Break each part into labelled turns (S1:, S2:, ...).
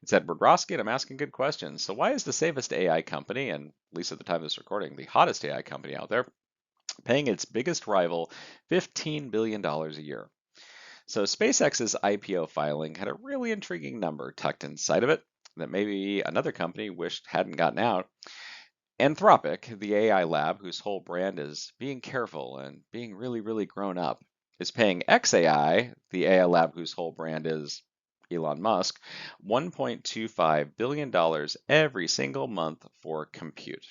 S1: It's Edward Roski, and I'm asking good questions. So, why is the safest AI company, and at least at the time of this recording, the hottest AI company out there, paying its biggest rival $15 billion a year? So, SpaceX's IPO filing had a really intriguing number tucked inside of it that maybe another company wished hadn't gotten out. Anthropic, the AI lab whose whole brand is being careful and being really, really grown up, is paying XAI, the AI lab whose whole brand is Elon Musk, $1.25 billion every single month for compute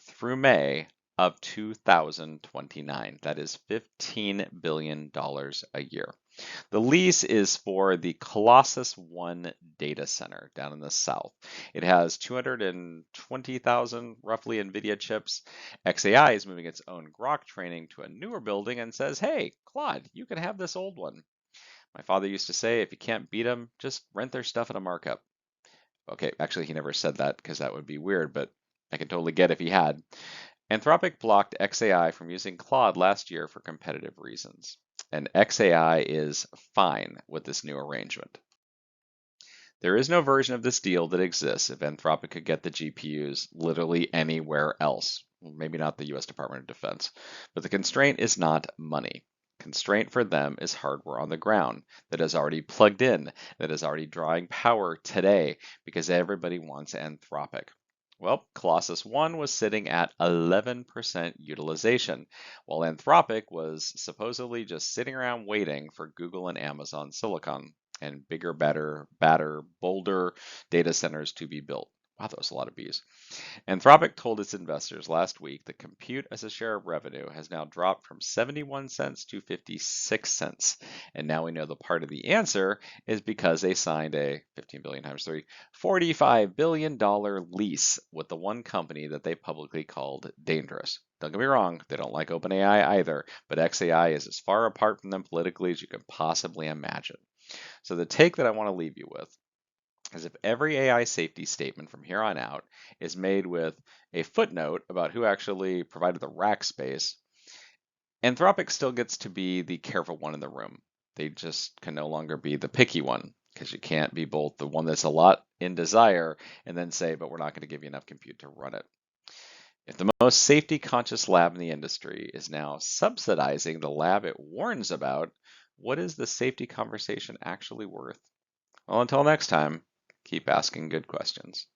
S1: through May of 2029. That is $15 billion a year. The lease is for the Colossus 1 data center down in the south. It has 220,000 roughly NVIDIA chips. XAI is moving its own Grok training to a newer building and says, hey, Claude, you can have this old one. My father used to say, if you can't beat them, just rent their stuff at a markup. Okay, actually, he never said that because that would be weird, but I can totally get if he had. Anthropic blocked XAI from using Claude last year for competitive reasons, and XAI is fine with this new arrangement. There is no version of this deal that exists if Anthropic could get the GPUs literally anywhere else. Well, maybe not the US Department of Defense, but the constraint is not money. Constraint for them is hardware on the ground that is already plugged in, that is already drawing power today because everybody wants Anthropic. Well, Colossus 1 was sitting at 11% utilization, while Anthropic was supposedly just sitting around waiting for Google and Amazon silicon and bigger, better, badder, bolder data centers to be built. Wow, that was a lot of B's. Anthropic told its investors last week that compute as a share of revenue has now dropped from 71 cents to 56 cents. And now we know the part of the answer is because they signed a 15 billion times 3, $45 billion lease with the one company that they publicly called dangerous. Don't get me wrong, they don't like OpenAI either, but XAI is as far apart from them politically as you can possibly imagine. So the take that I want to leave you with is if every AI safety statement from here on out is made with a footnote about who actually provided the rack space, Anthropic still gets to be the careful one in the room. They just can no longer be the picky one because you can't be both the one that's a lot in desire and then say, but we're not going to give you enough compute to run it. If the most safety conscious lab in the industry is now subsidizing the lab it warns about, what is the safety conversation actually worth? Well, until next time, keep asking good questions.